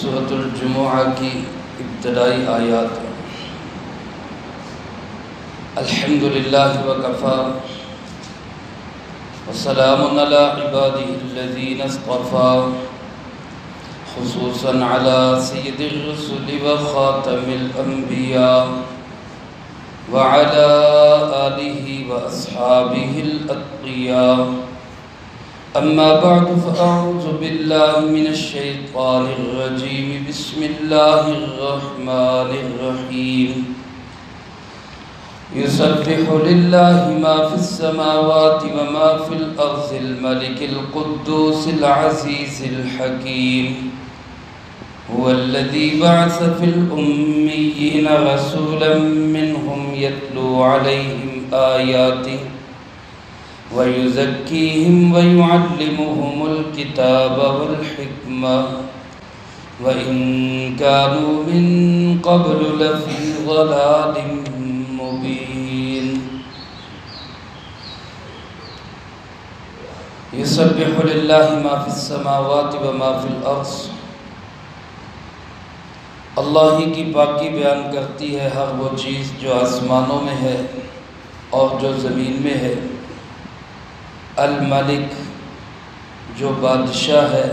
سورۃ الجمعہ کی ابتدائی آیات ہیں۔ الحمدللہ وکفی وسلام علی عبادہ الذین اصطفی خصوصاً علی سید الرسل وخاتم الانبیاء وعلى آلہ واصحابہ الاتقیاء اما بعد فاعوذ باللہ من الشیطان الرجیم بسم اللہ الرحمن الرحیم يسبح لله ما في السماوات وما في الأرض الملك القدوس العزيز الحكيم هو الذي بعث في الأميين رسولا منهم يتلو عليهم آياته ويزكيهم ويعلمهم الكتاب والحكمة وإن كانوا من قبل لفي ضلال مبين يسبح لله ما في السماوات وما في الأرض اللہ ہی کی پاکی بیان کرتی ہے ہر وہ چیز جو آسمانوں میں ہے اور جو زمین میں ہے۔ الملک جو بادشاہ ہے،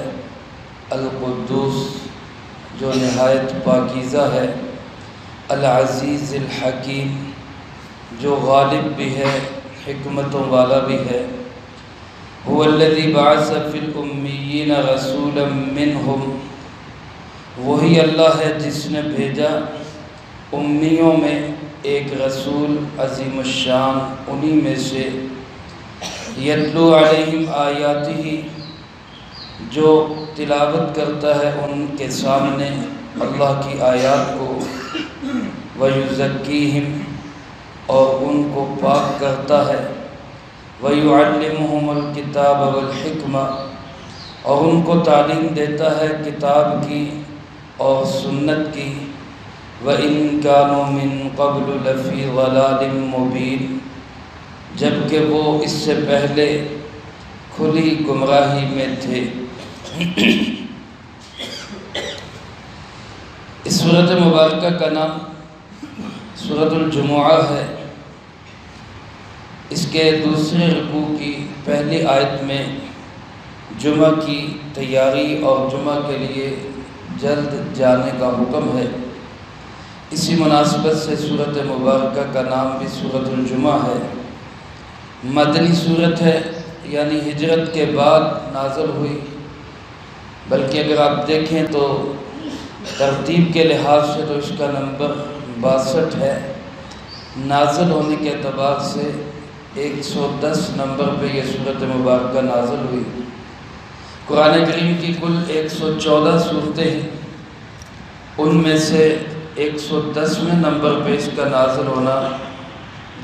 القدوس جو نہایت پاکیزہ ہے، العزیز الحکیم جو غالب بھی ہے، حکمتوں والا بھی ہے۔ هو الذی بعث فی الامیین رسولا منہم، وہی اللہ ہے جس نے بھیجا امیوں میں ایک رسول عظیم الشان، انہی میں سے، یتلو علیہم آیاتہ جو تلاوت کرتا ہے ان کے سامنے اللہ کی آیات کو، وَيُزَكِّيهِمْ اور ان کو پاک کرتا ہے، وَيُعَلِّمُهُمُ الْكِتَابَ وَالْحِكْمَةَ اور ان کو تعلیم دیتا ہے کتاب کی اور سنت کی، وَإِن كَانُوا مِن قَبْلُ لَفِي ضَلَالٍ مُبِينٍ جبکہ وہ اس سے پہلے کھلی گمراہی میں تھے۔ اس سورۃ مبارکہ کا نام سورۃ الجمعہ ہے۔ اس کے دوسرے رکوع کی پہلی آیت میں جمعہ کی تیاری اور جمعہ کے لیے جلد جانے کا حکم ہے۔ اسی مناسبت سے سورۃ مبارکہ کا نام بھی سورۃ الجمعہ ہے۔ مدنی سورت ہے، یعنی ہجرت کے بعد نازل ہوئی، بلکہ اگر آپ دیکھیں تو ترتیب کے لحاظ سے تو اس کا نمبر 62 ہے، نازل ہونے کے اعتبار سے 110 نمبر پہ یہ سورۃ مبارکہ نازل ہوئی۔ قرآن کریم کی کل 114 صورتیں ہیں، ان میں سے 110ویں نمبر پہ اس کا نازل ہونا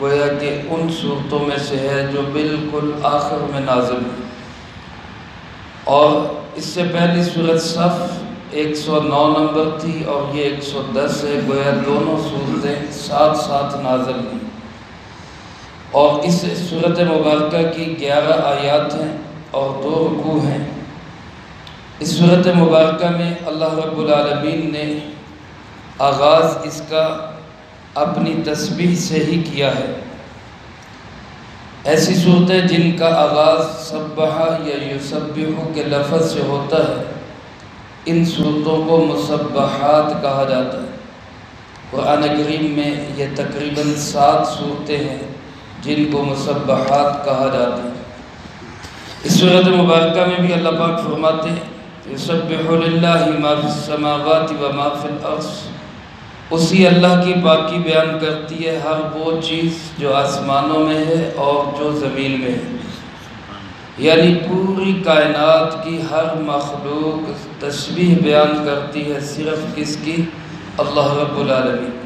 گویا کہ ان صورتوں میں سے ہے جو بالکل آخر میں نازل ہوئی۔ اور اس سے پہلی سورت صف 109 نمبر تھی اور یہ 110 ہے، گویا دونوں صورتیں ساتھ ساتھ نازل ہوئی۔ اور اس سورت مبارکہ کی 11 آیات ہیں اور 2 رکوع ہیں۔ اس سورت مبارکہ میں اللہ رب العالمین نے آغاز اس کا اپنی تسبیح سے ہی کیا ہے۔ ایسی صورتیں جن کا آغاز سبح یا یسبح کے لفظ سے ہوتا ہے، ان صورتوں کو مسبحات کہا جاتا ہے۔ قرآن کریم میں یہ تقریباً 7 صورتیں ہیں جن کو مسبحات کہا جاتا ہے۔ اس سورۃ مبارکہ میں بھی اللہ پاک فرماتے ہیں یسبح للہ ما فی السماوات وما فی الارض، اسی اللہ کی پاکی بیان کرتی ہے ہر وہ چیز جو آسمانوں میں ہے اور جو زمین میں ہے، یعنی پوری کائنات کی ہر مخلوق تسبیح بیان کرتی ہے صرف کس کی؟ اللہ رب العالمین۔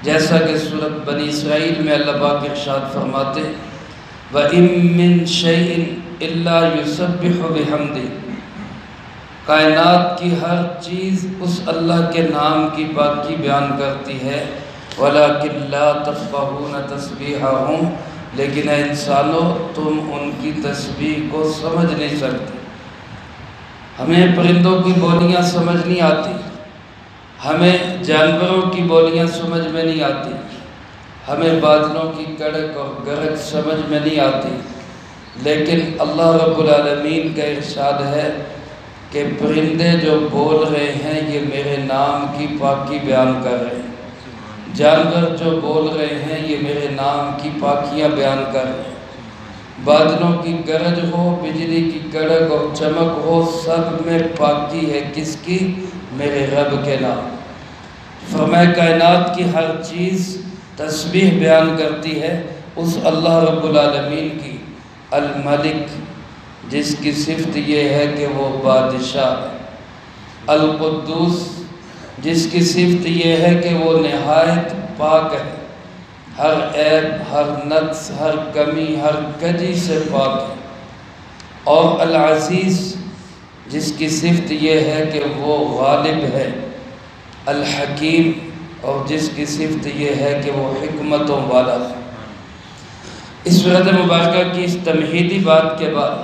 جیسا کہ سورۃ بنی اسرائیل میں اللہ پاک ارشاد فرماتے وَإِن مِّن شَيْءٍ إِلَّا يُسَبِّحُ بِحَمْدِهِ، کائنات کی ہر چیز اس اللہ کے نام کی پاکی بیان کرتی ہے، وَلَكِنْ لَا تَفْقَهُونَ تَسْبِيحَهُمْ لیکن اے انسانوں تم ان کی تسبیح کو سمجھ نہیں سکتے۔ ہمیں پرندوں کی بولیاں سمجھ نہیں آتی، ہمیں جانوروں کی بولیاں سمجھ میں نہیں آتی، ہمیں بادلوں کی کڑک اور گرج سمجھ میں نہیں آتی، لیکن اللہ رب العالمین کا ارشاد ہے کہ پرندے جو بول رہے ہیں یہ میرے نام کی پاکی بیان کر رہے ہیں، جانور جو بول رہے ہیں یہ میرے نام کی پاکیاں بیان کر رہے ہیں، بادلوں کی گرج ہو، بجلی کی کڑک اور چمک ہو، سب میں پاکی ہے کس کی؟ میرے رب کے نام۔ فرمایا کائنات کی ہر چیز تسبیح بیان کرتی ہے اس اللہ رب العالمین کی، الملک جس کی صفت یہ ہے کہ وہ بادشاہ ہے، القدوس جس کی صفت یہ ہے کہ وہ نہایت پاک ہے، ہر عیب، ہر نقص، ہر کمی، ہر کجی سے پاک ہے، اور العزیز جس کی صفت یہ ہے کہ وہ غالب ہے، الحکیم اور جس کی صفت یہ ہے کہ وہ حکمتوں والا ہے۔ اس سورۃ مبارکہ کی اس تمہیدی بات کے بعد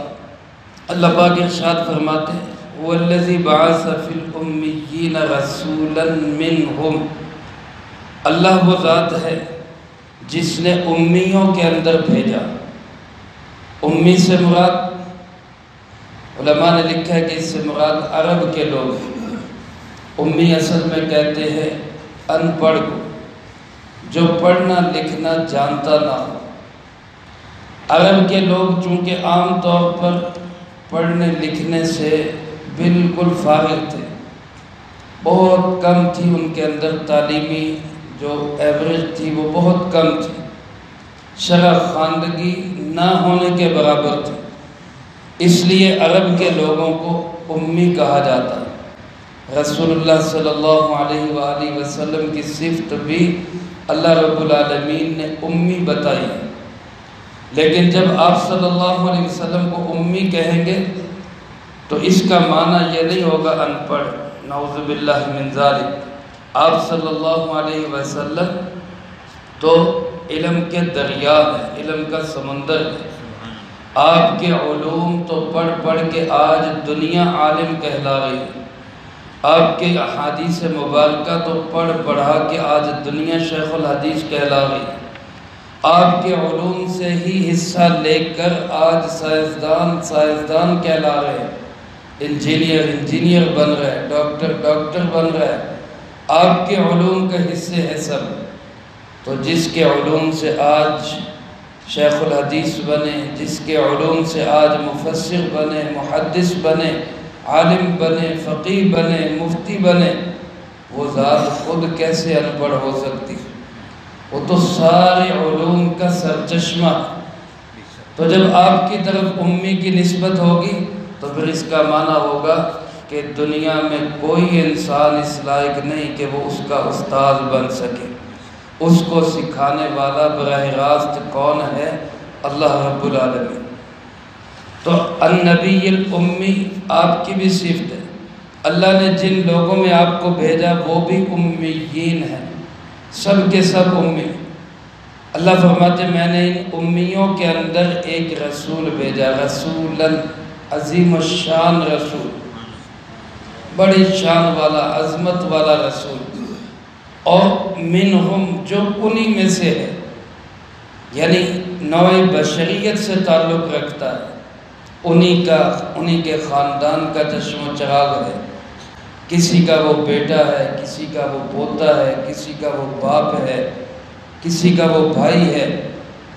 اللہ پاک ارشاد فرماتے ہیں وَالَّذِي بَعَثَ فِي الْأُمِّيِّينَ رَسُولًا مِّنْهُمْ، اللہ وہ ذات ہے جس نے امیوں کے اندر بھیجا۔ امی سے مراد علماء نے لکھا ہے کہ اس سے مراد عرب کے لوگ ہیں۔ امی اصل میں کہتے ہیں ان پڑھ کو، جو پڑھنا لکھنا جانتا نہ ہو۔ عرب کے لوگ چونکہ عام طور پر پڑھنے لکھنے سے بالکل فارغ تھے، بہت کم تھی ان کے اندر تعلیمی جو ایوریج تھی وہ بہت کم تھی، شرح خواندگی نہ ہونے کے برابر تھی، اس لیے عرب کے لوگوں کو امی کہا جاتا ہے۔ رسول اللہ صلی اللہ علیہ وآلہ وسلم کی صفت بھی اللہ رب العالمین نے امی بتائی ہے، لیکن جب آپ صلی اللہ علیہ وسلم کو امی کہیں گے تو اس کا معنی یہ نہیں ہوگا ان پڑھ، نعوذ باللہ من ذالک۔ آپ صلی اللہ علیہ وسلم تو علم کے دریا ہے، علم کا سمندر ہے، آپ کے علوم تو پڑھ پڑھ کے آج دنیا عالم کہلا رہی ہے، آپ کے احادیث مبارکہ تو پڑھ پڑھا کے آج دنیا شیخ الحدیث کہلا رہی ہے، آپ کے علوم سے ہی حصہ لے کر آج سائنسدان کہلا رہے ہیں، انجینئر بن رہے ہیں، ڈاکٹر بن رہے ہیں، آپ کے علوم کا حصے ہے سب۔ تو جس کے علوم سے آج شیخ الحدیث بنے، جس کے علوم سے آج مفسر بنے، محدث بنے، عالم بنے، فقیہ بنے، مفتی بنے، وہ ذات خود کیسے ان پڑھ ہو سکتی؟ وہ تو سارے علوم کا سرچشمہ۔ تو جب آپ کی طرف امی کی نسبت ہوگی تو پھر اس کا معنی ہوگا کہ دنیا میں کوئی انسان اس لائق نہیں کہ وہ اس کا استاد بن سکے، اس کو سکھانے والا براہ راست کون ہے؟ اللہ رب العالمین۔ تو النبی الامی آپ کی بھی صفت ہے، اللہ نے جن لوگوں میں آپ کو بھیجا وہ بھی امیین ہیں، سب کے سب امی۔ اللہ فرماتے میں نے ان امیوں کے اندر ایک رسول بھیجا، رسولاً عظیم الشان رسول، بڑی شان والا، عظمت والا رسول، اور منہم جو انہی میں سے ہے، یعنی نوع بشریت سے تعلق رکھتا ہے، انہی کے خاندان کا چشم و چراغ ہے، کسی کا وہ بیٹا ہے، کسی کا وہ پوتا ہے، کسی کا وہ باپ ہے، کسی کا وہ بھائی ہے،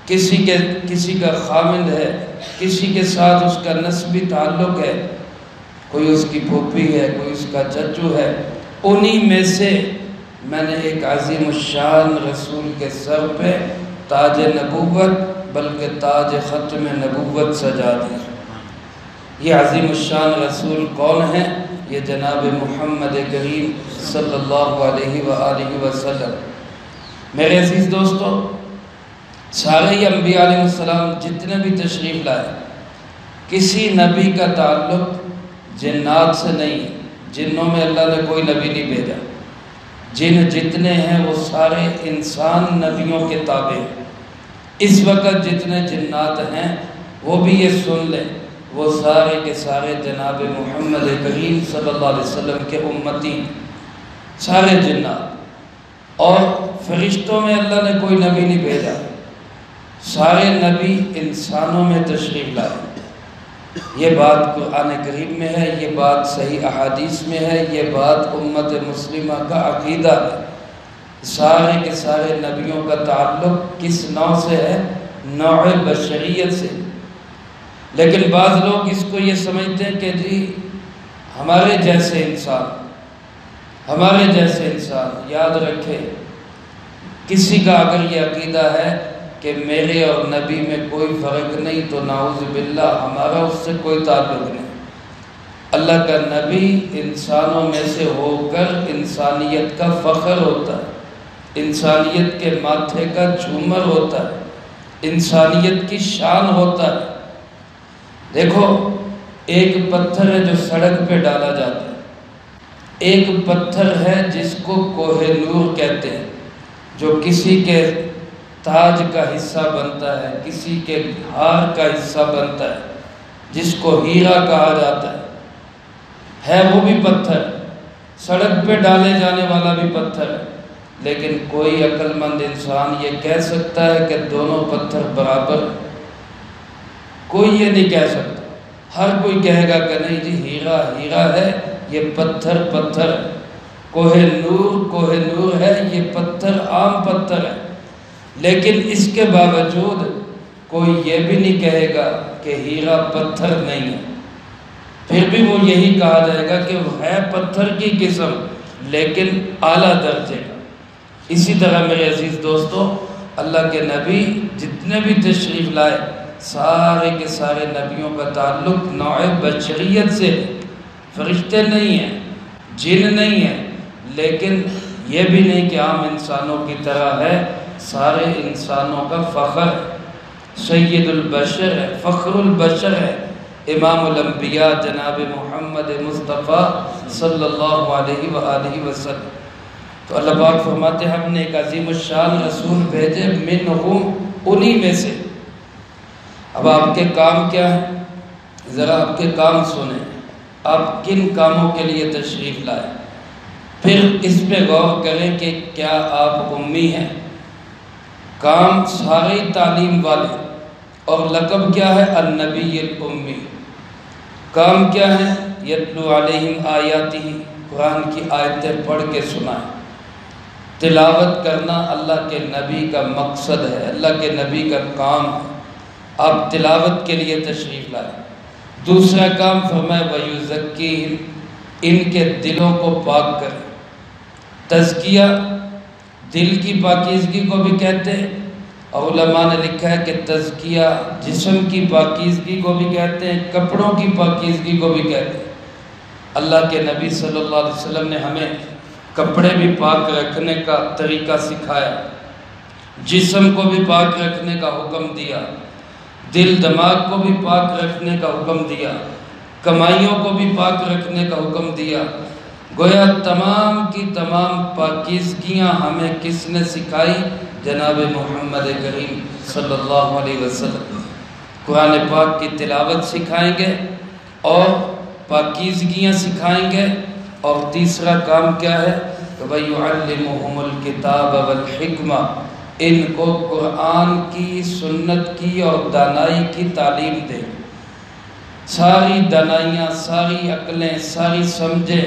کسی کا خامند ہے، کسی کے ساتھ اس کا نسبی تعلق ہے، کوئی اس کی پھوپھی ہے، کوئی اس کا چچو ہے، انہی میں سے میں نے ایک عظیم الشان رسول کے سر پہ تاج نبوت بلکہ تاج ختم نبوت سجا دی۔ یہ عظیم الشان رسول کون ہے؟ یہ جناب محمد کریم صلی اللہ علیہ وآلہ وسلم۔ میرے عزیز دوستو، سارے ہی انبیاء علیہ السلام جتنے بھی تشریف لائے، کسی نبی کا تعلق جنات سے نہیں، جنوں میں اللہ نے کوئی نبی نہیں بھیجا، جن جتنے ہیں وہ سارے انسان نبیوں کے تابع ہیں۔ اس وقت جتنے جنات ہیں وہ بھی یہ سن لیں، وہ سارے کے سارے جناب محمد کریم صلی اللہ علیہ وسلم کے امتی، سارے جنات، اور فرشتوں میں اللہ نے کوئی نبی نہیں بھیجا، سارے نبی انسانوں میں تشریف لائے۔ یہ بات قرآن کریم میں ہے، یہ بات صحیح احادیث میں ہے، یہ بات امت مسلمہ کا عقیدہ ہے۔ سارے کے سارے نبیوں کا تعلق کس نوع سے ہے؟ نوع بشریت سے۔ لیکن بعض لوگ اس کو یہ سمجھتے ہیں کہ جی ہمارے جیسے انسان، یاد رکھے کسی کا اگر یہ عقیدہ ہے کہ میرے اور نبی میں کوئی فرق نہیں تو نعوذ باللہ ہمارا اس سے کوئی تعلق نہیں۔ اللہ کا نبی انسانوں میں سے ہو کر انسانیت کا فخر ہوتا ہے، انسانیت کے ماتھے کا جھومر ہوتا ہے، انسانیت کی شان ہوتا ہے۔ دیکھو ایک پتھر ہے جو سڑک پہ ڈالا جاتا ہے، ایک پتھر ہے جس کو کوہ نور کہتے ہیں، جو کسی کے تاج کا حصہ بنتا ہے، کسی کے ہار کا حصہ بنتا ہے، جس کو ہیرا کہا جاتا ہے وہ بھی پتھر، سڑک پہ ڈالے جانے والا بھی پتھر ہے۔ لیکن کوئی عقل مند انسان یہ کہہ سکتا ہے کہ دونوں پتھر برابر؟ کوئی یہ نہیں کہہ سکتا۔ ہر کوئی کہے گا کہ نہیں جی ہیرا ہیرا ہے، یہ پتھر پتھر ہے، کوہ نور ہے، یہ پتھر عام پتھر ہے۔ لیکن اس کے باوجود کوئی یہ بھی نہیں کہے گا کہ ہیرا پتھر نہیں ہے، پھر بھی وہ یہی کہا جائے گا کہ وہ ہے پتھر کی قسم لیکن اعلیٰ درجے کا۔ اسی طرح میرے عزیز دوستو، اللہ کے نبی جتنے بھی تشریف لائے، سارے کے سارے نبیوں کا تعلق نوع بشریت سے، فرشتے نہیں ہیں، جن نہیں ہیں، لیکن یہ بھی نہیں کہ عام انسانوں کی طرح ہے، سارے انسانوں کا فخر ہے، سید البشر ہے، فخر البشر ہے، امام الانبیاء جناب محمد مصطفیٰ صلی اللہ علیہ وآلہ وسلم۔ تو اللہ پاک فرماتے ہیں ہم نے ایک عظیم الشان رسول بھیجے، منہم، انہی میں سے۔ اب آپ کے کام کیا ہیں؟ ذرا آپ کے کام سنیں، آپ کن کاموں کے لیے تشریف لائے، پھر اس پہ غور کریں کہ کیا آپ امی ہیں؟ کام سارے تعلیم والے، اور لقب کیا ہے؟ النبی الامی۔ کام کیا ہے؟ یتلو علیہم آیاتہ، قرآن کی آیتیں پڑھ کے سنائیں۔ تلاوت کرنا اللہ کے نبی کا مقصد ہے، اللہ کے نبی کا کام ہے، آپ تلاوت کے لیے تشریف لائیں۔ دوسرا کام فرمایا وَيُزَكِّيهِمْ، ان کے دلوں کو پاک کریں۔ تزکیہ دل کی پاکیزگی کو بھی کہتے ہیں، اور علماء نے لکھا ہے کہ تزکیہ جسم کی پاکیزگی کو بھی کہتے ہیں، کپڑوں کی پاکیزگی کو بھی کہتے ہیں۔ اللہ کے نبی صلی اللہ علیہ وسلم نے ہمیں کپڑے بھی پاک رکھنے کا طریقہ سکھایا، جسم کو بھی پاک رکھنے کا حکم دیا، دل دماغ کو بھی پاک رکھنے کا حکم دیا، کمائیوں کو بھی پاک رکھنے کا حکم دیا۔ گویا تمام کی تمام پاکیزگیاں ہمیں کس نے سکھائی؟ جناب محمد کریم صلی اللہ علیہ وسلم۔ قرآن پاک کی تلاوت سکھائیں گے اور پاکیزگیاں سکھائیں گے، اور تیسرا کام کیا ہے؟ وَيُعَلِّمُهُمُ الْكِتَابَ وَالْحِكْمَةَ، ان کو قرآن کی، سنت کی اور دانائی کی تعلیم دے۔ ساری دانائیاں، ساری عقلیں، ساری سمجھیں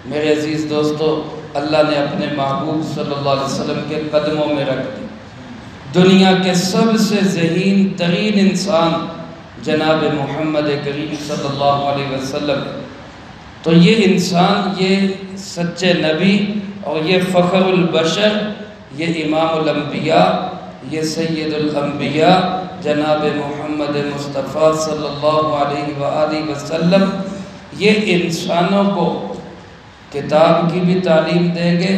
میرے عزیز دوستو اللہ نے اپنے محبوب صلی اللہ علیہ وسلم کے قدموں میں رکھ دی۔ دنیا کے سب سے ذہین ترین انسان جناب محمد کریم صلی اللہ علیہ وسلم، تو یہ انسان، یہ سچے نبی اور یہ فخر البشر، یہ امام الانبیاء، یہ سید الانبیاء جناب محمد مصطفیٰ صلی اللہ علیہ وآلہ وسلم، یہ انسانوں کو کتاب کی بھی تعلیم دیں گے،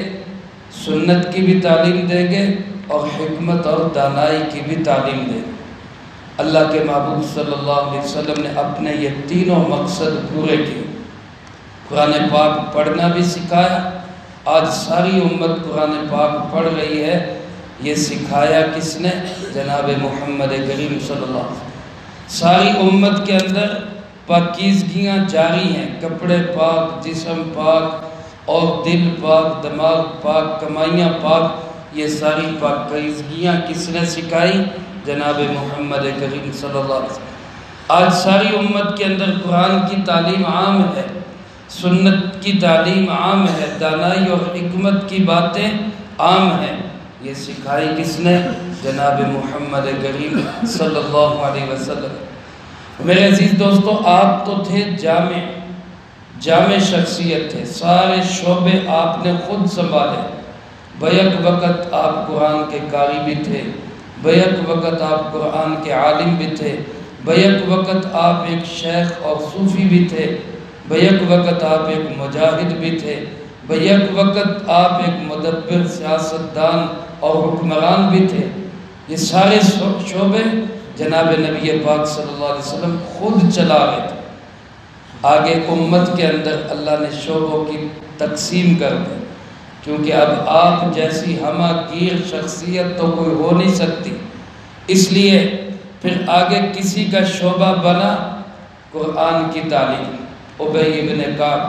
سنت کی بھی تعلیم دیں گے، اور حکمت اور دانائی کی بھی تعلیم دیں گے۔ اللہ کے محبوب صلی اللہ علیہ وسلم نے اپنے یہ تینوں مقصد پورے کیے۔ قرآن پاک پڑھنا بھی سکھایا، آج ساری امت قرآن پاک پڑھ رہی ہے، یہ سکھایا کس نے؟ جناب محمد کریم صلی اللہ علیہ وسلم۔ ساری امت کے اندر پاکیزگیاں جاری ہیں، کپڑے پاک، جسم پاک اور دل پاک، دماغ پاک، کمائیاں پاک۔ یہ ساری پاکیزگیاں کس نے سکھائی؟ جناب محمد کریم صلی اللہ علیہ وسلم۔ آج ساری امت کے اندر قرآن کی تعلیم عام ہے، سنت کی تعلیم عام ہے، دانائی اور حکمت کی باتیں عام ہیں۔ یہ سکھائی کس نے؟ جناب محمد کریم صلی اللہ علیہ وسلم۔ میرے عزیز دوستو، آپ تو تھے جامع شخصیت تھے، سارے شعبے آپ نے خود سنبھالے۔ بیک وقت آپ قرآن کے قاری بھی تھے، بیک وقت آپ قرآن کے عالم بھی تھے، بیک وقت آپ ایک شیخ اور صوفی بھی تھے، بیک وقت آپ ایک مجاہد بھی تھے، بیک وقت آپ ایک مدبر، سیاستدان اور حکمران بھی تھے۔ یہ سارے شعبے جناب نبی پاک صلی اللہ علیہ وسلم خود چلا رہے تھے۔ آگے امت کے اندر اللہ نے شعبوں کی تقسیم کر دی، کیونکہ اب آپ جیسی ہمہ گیر شخصیت تو کوئی ہو نہیں سکتی، اس لیے پھر آگے کسی کا شعبہ بنا قرآن کی تعلیم۔ ابی ابن کعب،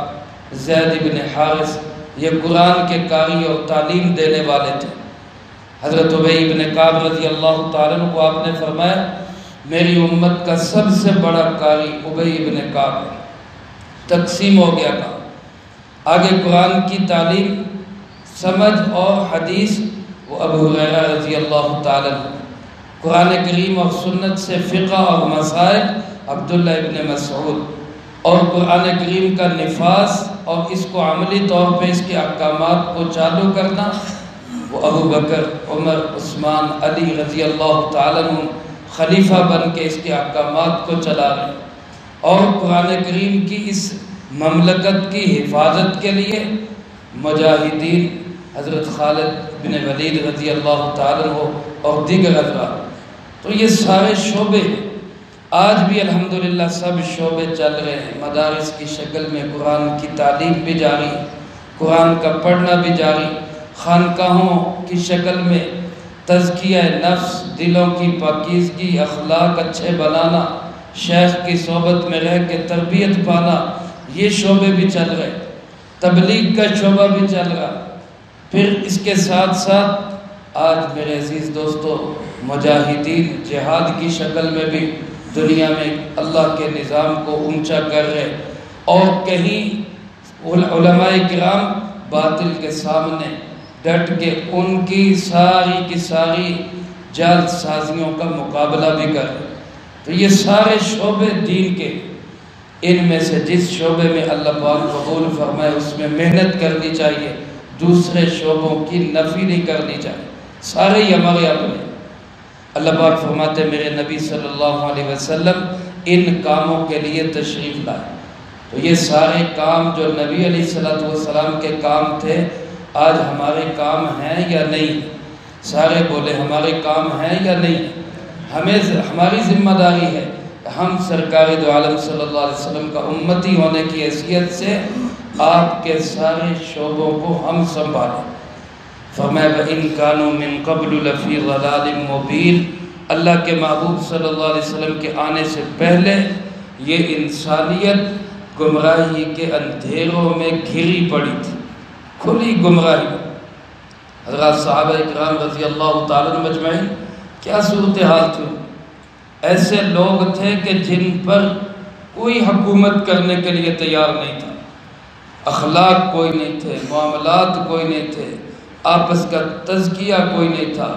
زید ابن حارث، یہ قرآن کے قاری اور تعلیم دینے والے تھے۔ حضرت ابی ابن کعب رضی اللہ تعالیٰ عنہ کو آپ نے فرمایا، میری امت کا سب سے بڑا قاری ابی ابن کعب ہے۔ تقسیم ہو گیا کام۔ آگے قرآن کی تعلیم، سمجھ اور حدیث، وہ ابو ہریرہ رضی اللہ تعالیٰ عنہ، قرآن کریم اور سنت سے فقہ اور مسائل عبداللہ ابن مسعود، اور قرآن کریم کا نفاذ اور اس کو عملی طور پہ اس کے احکامات کو چالو کرنا، وہ ابو بکر، عمر، عثمان، علی رضی اللہ تعالیٰ عنہ خلیفہ بن کے اس کے احکامات کو چلا رہے ہیں۔ اور قرآن کریم کی اس مملکت کی حفاظت کے لیے مجاہدین حضرت خالد بن ولید رضی اللہ تعالیٰ عنہ اور دیگر افراد۔ تو یہ سارے شعبے آج بھی الحمدللہ سب شعبے چل رہے ہیں، مدارس کی شکل میں قرآن کی تعلیم بھی جاری، قرآن کا پڑھنا بھی جاری، خانقاہوں کی شکل میں تزکیہ نفس، دلوں کی پاکیزگی، اخلاق اچھے بنانا، شیخ کی صحبت میں رہ کے تربیت پانا، یہ شعبے بھی چل رہے، تبلیغ کا شعبہ بھی چل رہا۔ پھر اس کے ساتھ ساتھ آج میرے عزیز دوستو مجاہدین جہاد کی شکل میں بھی دنیا میں اللہ کے نظام کو اونچا کر رہے، اور کہیں علماء کرام باطل کے سامنے ڈٹ کے ان کی ساری جعل سازیوں کا مقابلہ بھی کر رہے۔ تو یہ سارے شعبے دین کے، ان میں سے جس شعبے میں اللہ پاک قبول فرمائے اس میں محنت کرنی چاہیے، دوسرے شعبوں کی نفی نہیں کرنی چاہیے، سارے ہی ہمارے اپنے۔ اللہ پاک فرماتے میرے نبی صلی اللہ علیہ وسلم ان کاموں کے لیے تشریف لائے۔ تو یہ سارے کام جو نبی علیہ السلام کے کام تھے، آج ہمارے کام ہیں یا نہیں؟ سارے بولے ہمارے کام ہیں یا نہیں؟ ہماری ذمہ داری ہے کہ ہم سرکار دو عالم صلی اللہ علیہ وسلم کا امتی ہونے کی حیثیت سے آپ کے سارے شعبوں کو ہم سنبھالیں۔ فرمایا وَإِن كَانُوا مِن قَبْلُ لَفِي ضَلَالٍ مُبِينٍ، اللہ کے محبوب صلی اللہ علیہ وسلم کے آنے سے پہلے یہ انسانیت گمراہی کے اندھیروں میں گھری پڑی تھی، کھلی گمراہی۔ حضرات صحابہ اکرام رضی اللہ تعالیٰ مجمعین کیا صورتحال تھی؟ ایسے لوگ تھے کہ جن پر کوئی حکومت کرنے کے لیے تیار نہیں تھا، اخلاق کوئی نہیں تھے، معاملات کوئی نہیں تھے، آپس کا تزکیہ کوئی نہیں تھا،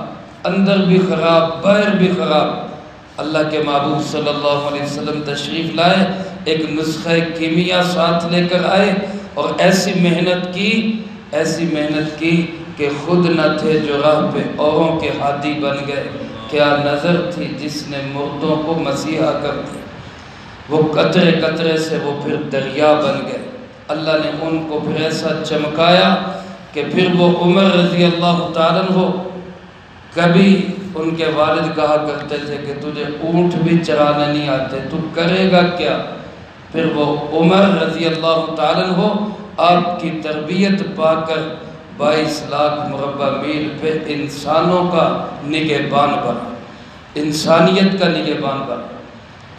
اندر بھی خراب باہر بھی خراب۔ اللہ کے محبوب صلی اللہ علیہ وسلم تشریف لائے، ایک نسخہ کیمیا ساتھ لے کر آئے، اور ایسی محنت کی کہ خود نہ تھے جو راہ پہ اوروں کے ہادی بن گئے۔ کیا نظر تھی جس نے مردوں کو مسیحا کر دیا، وہ قطرے قطرے سے وہ پھر دریا بن گئے۔ اللہ نے ان کو پھر ایسا چمکایا کہ پھر وہ عمر رضی اللہ تعالیٰ عنہ کبھی ان کے والد کہا کرتے تھے کہ تجھے اونٹ بھی چرانے نہیں آتے، تو کرے گا کیا؟ پھر وہ عمر رضی اللہ تعالیٰ عنہ آپ کی تربیت پا کر 22 لاکھ مربع میل پہ انسانوں کا نگہبان بنا، انسانیت کا نگہبان بنا۔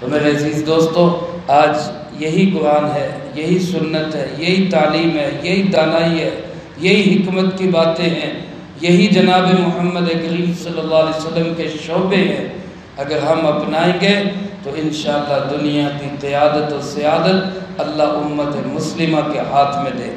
تو میرے عزیز دوستو آج یہی قرآن ہے، یہی سنت ہے، یہی تعلیم ہے، یہی دانائی ہے، یہی حکمت کی باتیں ہیں، یہی جناب محمد کریم صلی اللہ علیہ وسلم کے شعبے ہیں۔ اگر ہم اپنائیں گے تو انشاءاللہ دنیا کی قیادت و سیادت اللہ امت مسلمہ کے ہاتھ میں دے۔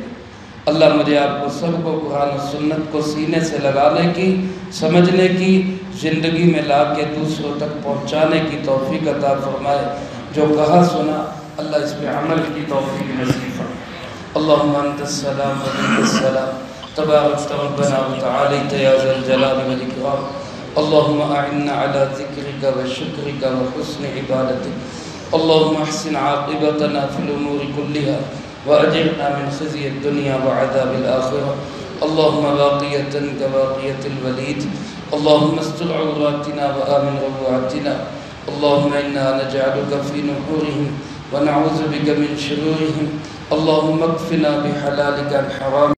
اللہ مجھے آپ کو سب کو قرآن و سنت کو سینے سے لگانے کی، سمجھنے کی، زندگی میں لا کے دوسروں تک پہنچانے کی توفیق عطا فرمائے۔ جو کہا سنا اللہ اس پہ عمل کی توفیق نصیب فرمائے۔ اللہم انت السلام و منک السلام، تبارکت ربنا و تعالیت یا ذا الجلال والاکرام۔ اللہم اعنا علی ذکرک و شکرک و حسن عبادتک۔ اللہم احسن عاقبتنا فی الامور کلہا وأجرنا من خزي الدنيا وعذاب الآخرة۔ اللهم باقية كباقية الوليد، اللهم استر عوراتنا وآمن روعاتنا، اللهم إنا نجعلك في نحورهم ونعوذ بك من شرورهم، اللهم اكفنا بحلالك عن حرام